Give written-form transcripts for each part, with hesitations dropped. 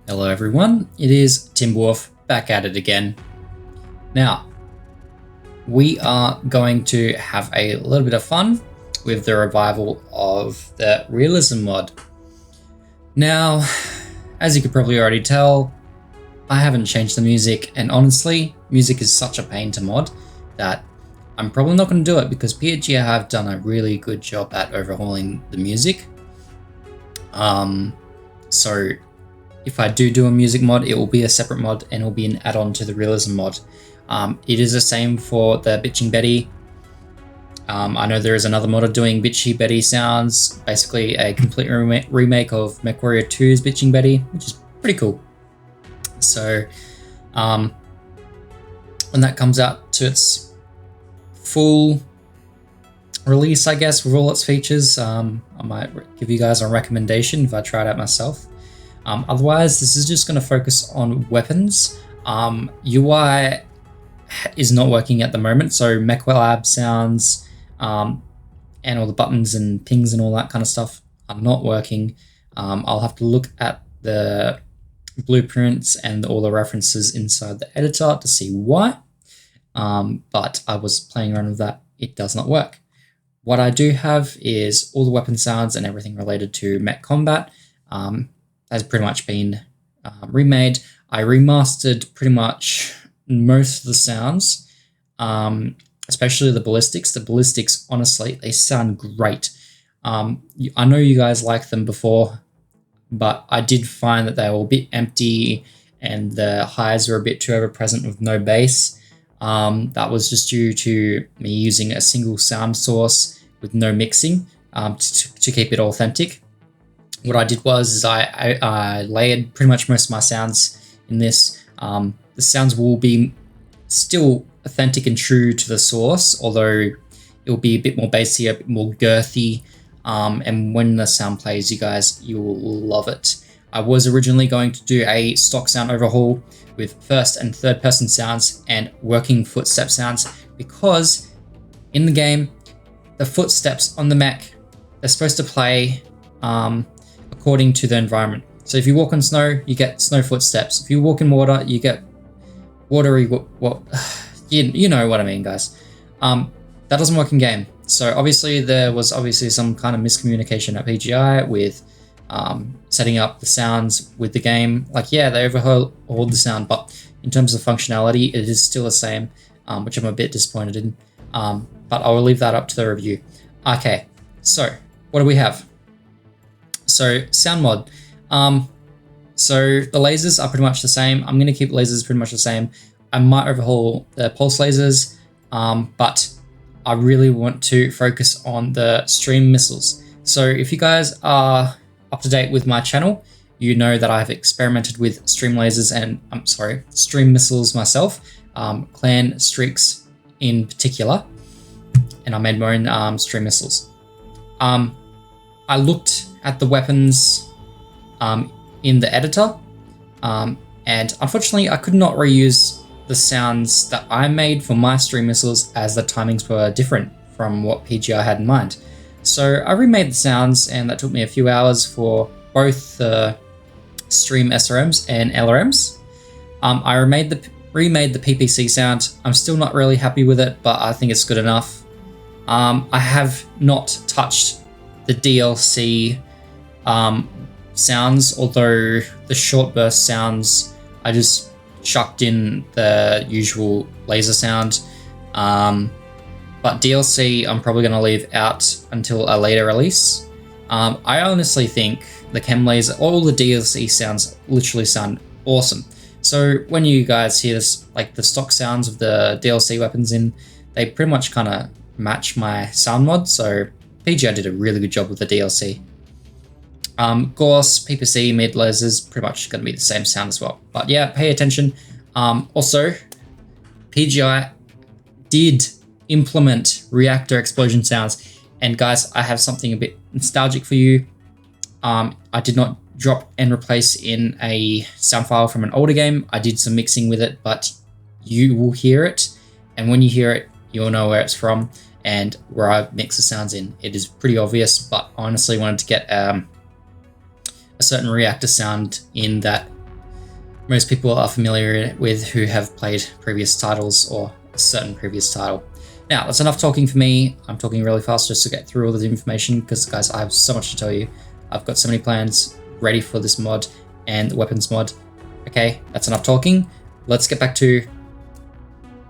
Hello everyone, it is Timberwolf back at it again. Now, we are going to have a little bit of fun with the revival of the Realism mod. Now, as you could probably already tell, I haven't changed the music, and honestly, music is such a pain to mod that I'm probably not going to do it because PG have done a really good job at overhauling the music. So if I do a music mod, it will be a separate mod and it will be an add-on to the Realism mod. It is the same for the Bitching Betty. I know there is another modder doing Bitchy Betty sounds, basically a complete remake of MechWarrior 2's Bitching Betty, which is pretty cool. So when that comes out to its full release, I guess, with all its features, I might give you guys a recommendation if I try it out myself. Otherwise, this is just going to focus on weapons. UI is not working at the moment, so MechWarrior sounds and all the buttons and pings and all that kind of stuff are not working. I'll have to look at the blueprints and all the references inside the editor to see why, but I was playing around with that. It does not work. What I do have is all the weapon sounds and everything related to mech combat has pretty much been remade. I remastered pretty much most of the sounds, especially the ballistics. The ballistics, honestly, they sound great. I know you guys liked them before, but I did find that they were a bit empty and the highs were a bit too ever-present with no bass. That was just due to me using a single sound source with no mixing to keep it authentic. What I did was I layered pretty much most of my sounds in this. The sounds will be still authentic and true to the source, although it will be a bit more bassy, a bit more girthy. And when the sound plays, you will love it. I was originally going to do a stock sound overhaul with first and third person sounds and working footstep sounds, because in the game, the footsteps on the mech, they're supposed to play according to the environment. So if you walk on snow, you get snow footsteps. If you walk in water, you get watery, you know what I mean, guys. That doesn't work in game. So obviously there was some kind of miscommunication at PGI with setting up the sounds with the game. Like, yeah, they overhauled the sound, but in terms of functionality, it is still the same, which I'm a bit disappointed in. But I will leave that up to the review. Okay, so what do we have? So sound mod. So the lasers are pretty much the same. I'm going to keep lasers pretty much the same. I might overhaul the pulse lasers, but I really want to focus on the stream missiles. So if you guys are up to date with my channel, you know that I've experimented with stream lasers and stream missiles myself, clan streaks in particular, and I made my own stream missiles. I looked at the weapons in the editor, and unfortunately I could not reuse the sounds that I made for my stream missiles, as the timings were different from what PGI had in mind. So I remade the sounds, and that took me a few hours for both the stream SRMs and LRMs. I remade the PPC sound. I'm still not really happy with it, but I think it's good enough. I have not touched the DLC sounds, although the short burst sounds, I just chucked in the usual laser sound. But DLC, I'm probably going to leave out until a later release. I honestly think the chem laser, all the DLC sounds literally sound awesome. So when you guys hear this, like the stock sounds of the DLC weapons in, they pretty much kind of match my sound mod. So PGI did a really good job with the DLC. Gauss, PPC, mid lasers, pretty much going to be the same sound as well. But yeah, pay attention. Also, PGI did implement reactor explosion sounds. And guys, I have something a bit nostalgic for you. I did not drop and replace in a sound file from an older game. I did some mixing with it, but you will hear it. And when you hear it, you'll know where it's from and where I mix the sounds in. It is pretty obvious, but I honestly wanted to get a certain reactor sound in that most people are familiar with who have played previous titles or a certain previous title. Now, that's enough talking for me. I'm talking really fast just to get through all of the information because, guys, I have so much to tell you. I've got so many plans ready for this mod and the weapons mod. Okay, that's enough talking. Let's get back to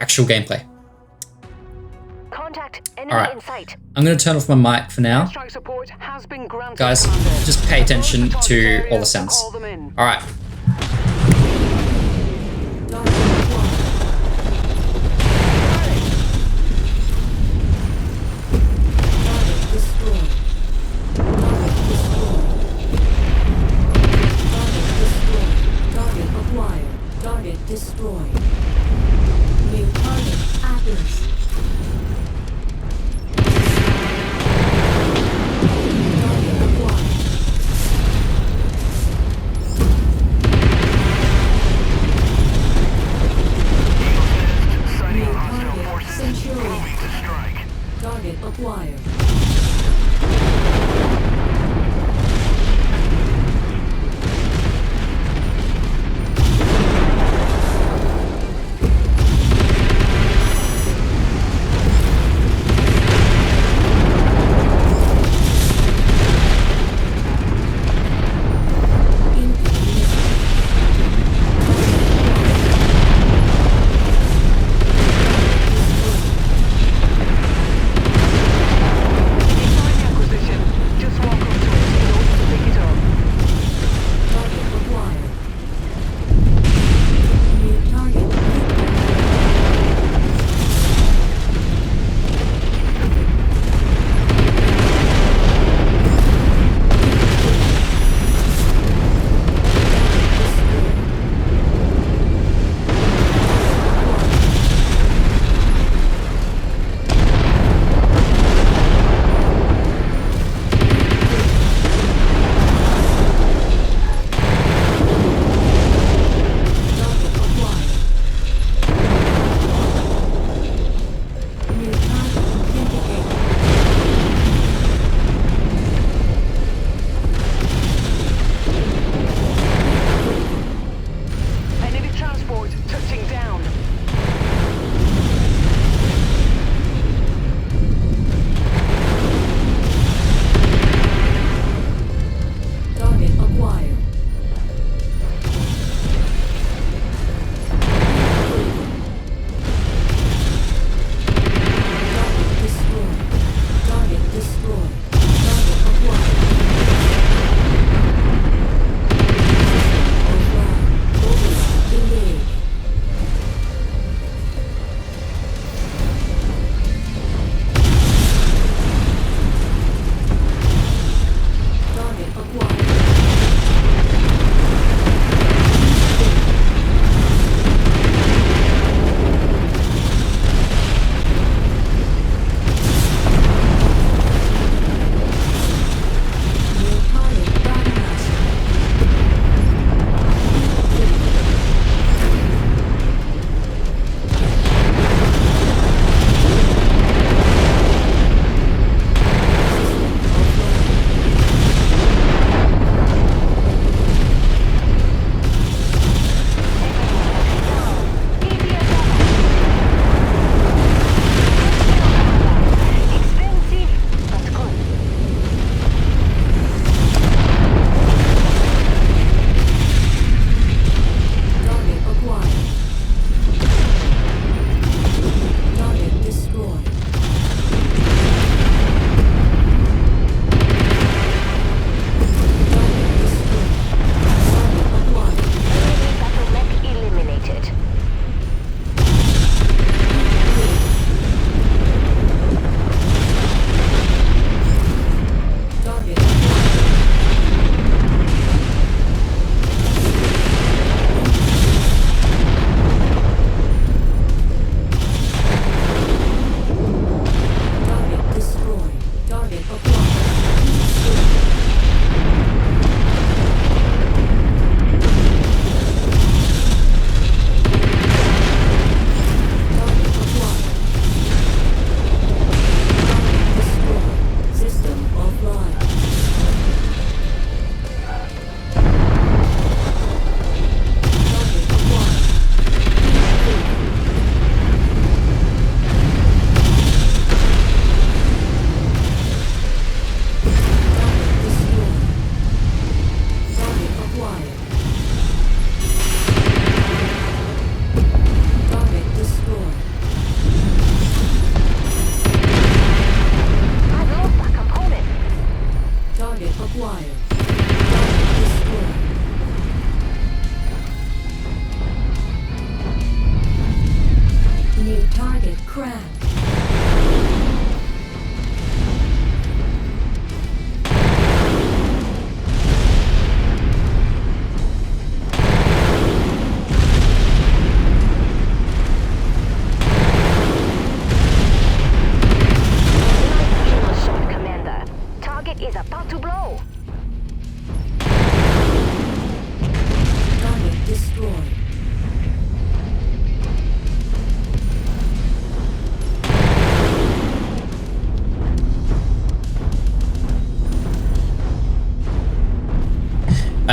actual gameplay. Alright, I'm going to turn off my mic for now. Guys, just pay attention to all the sounds. Alright. Target destroyed. New target Atlas. Target acquired. New target Centurion. Target acquired.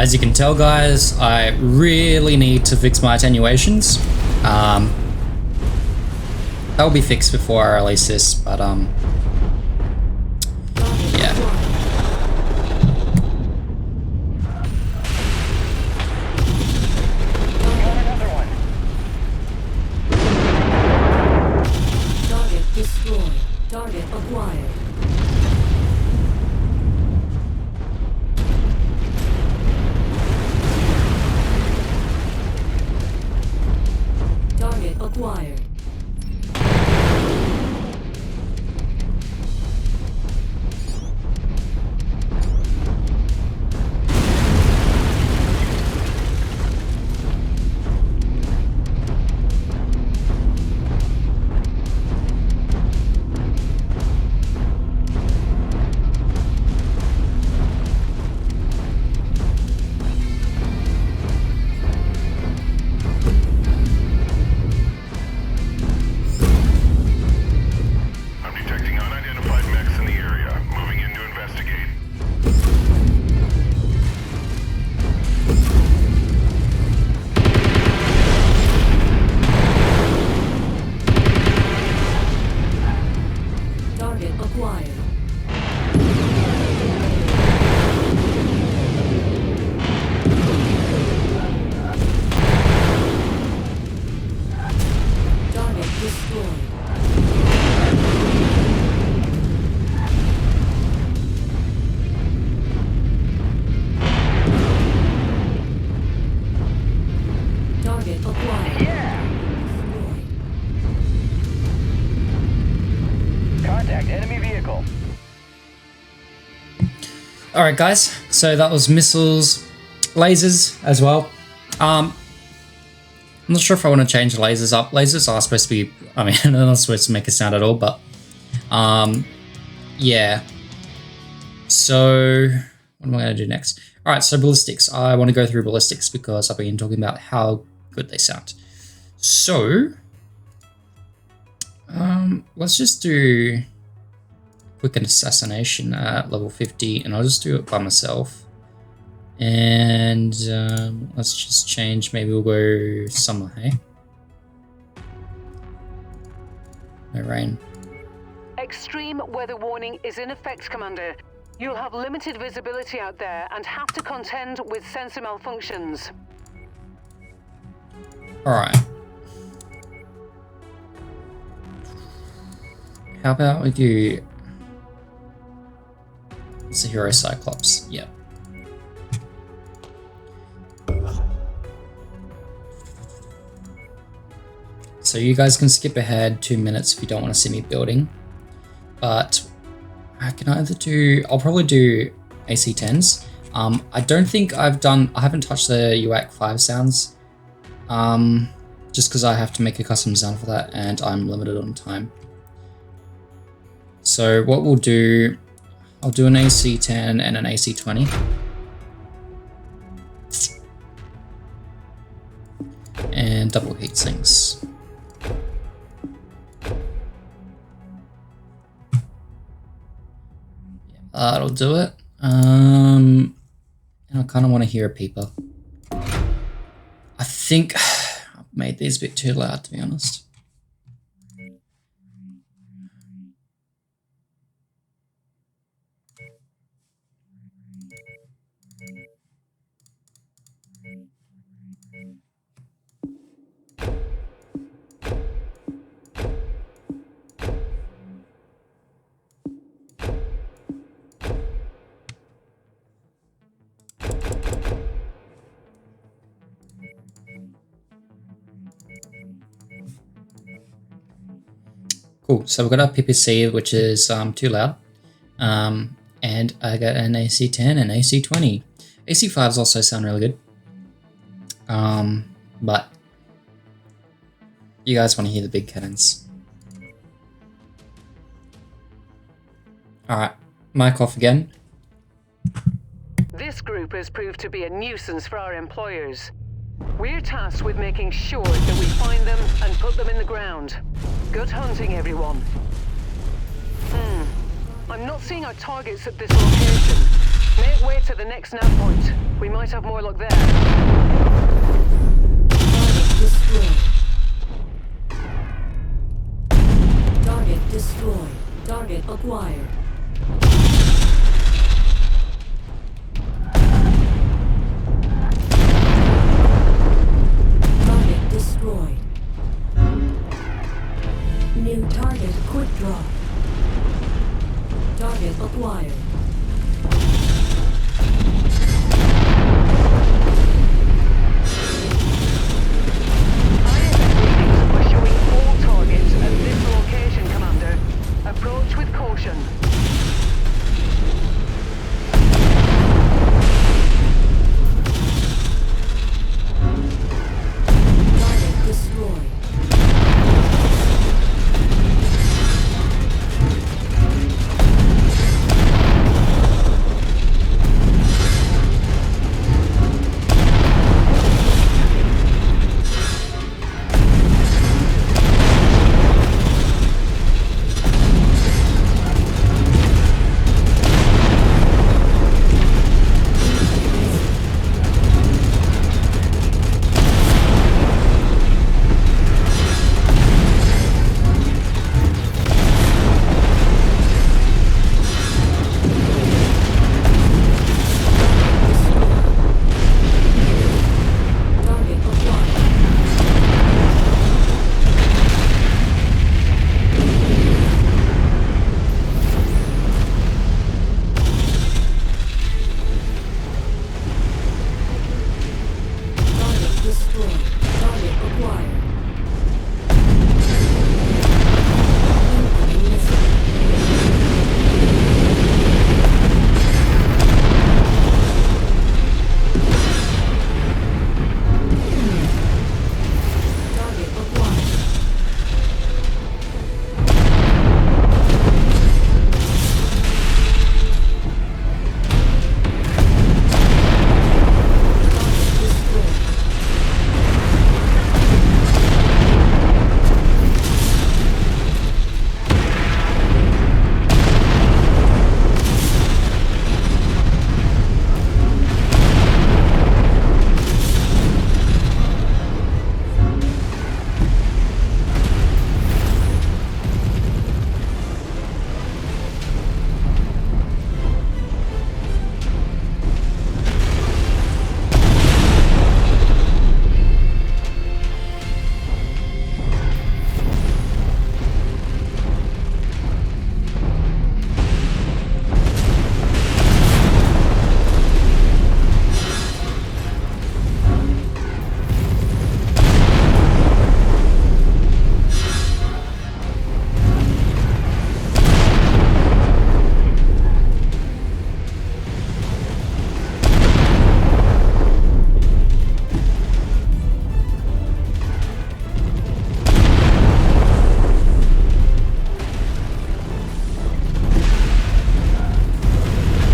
As you can tell, guys, I really need to fix my attenuations. That'll be fixed before I release this, but yeah. Target destroyed. Target acquired. Target acquired. Alright guys, so that was missiles, lasers as well. I'm not sure if I want to change the lasers up. Lasers are supposed to be, I mean, they're not supposed to make a sound at all, but yeah. So what am I going to do next? Alright, so ballistics. I want to go through ballistics because I've been talking about how good they sound. So let's just do quick assassination at level 50, and I'll just do it by myself. And let's just change, maybe we'll go summer, hey? No rain. Extreme weather warning is in effect, Commander. You'll have limited visibility out there and have to contend with sensor malfunctions. Alright. How about we do... It's a hero Cyclops, yep. So you guys can skip ahead 2 minutes if you don't want to see me building. But I can either do, I'll probably do AC-10s. I don't think I haven't touched the MW5 sounds. Just because I have to make a custom sound for that and I'm limited on time. So what we'll do, I'll do an AC-10 and an AC-20. And double heat sinks. That'll do it. And I kind of want to hear a peeper. I think I've made these a bit too loud, to be honest. Cool, so we've got our PPC, which is too loud, and I got an AC-10 and AC-20. AC-5s also sound really good, but you guys want to hear the big cannons. Alright, mic off again. This group has proved to be a nuisance for our employers. We're tasked with making sure that we find them and put them in the ground. Good hunting, everyone. I'm not seeing our targets at this location. Make way to the next nav point. We might have more luck there. Target destroyed. Target destroyed. Target acquired. Target destroyed. New target quick draw. Target acquired. We're showing all targets at this location, Commander. Approach with caution. Target destroyed. Target acquired. Target destroyed. Target acquired. Incoming missile. Target acquired. Target destroyed.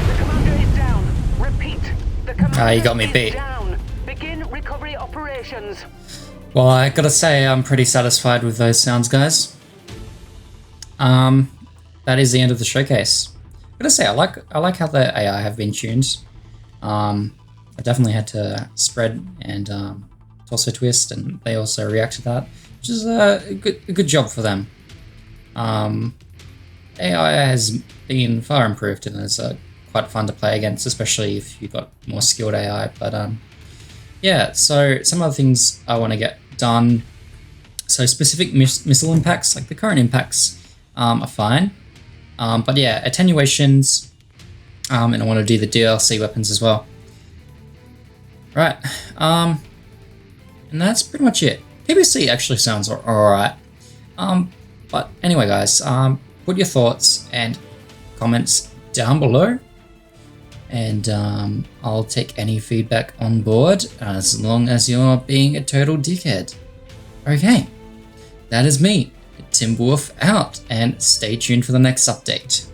The commander is down. Repeat. The commander You got me is beat. down. Begin recovery operations. Well, I gotta say, I'm pretty satisfied with those sounds, guys. That is the end of the showcase. I gotta say, I like how the AI have been tuned. I definitely had to spread and torso twist, and they also react to that, which is a good job for them. AI has been far improved and is quite fun to play against, especially if you've got more skilled AI. But yeah, so some other things I want to get done. So specific missile impacts, like the current impacts, are fine. But yeah, attenuations, and I want to do the DLC weapons as well. Right, and that's pretty much it. PBC actually sounds alright. But anyway, guys, put your thoughts and comments down below, and I'll take any feedback on board as long as you're not being a total dickhead. Okay, that is me, Timberwolf out, and stay tuned for the next update.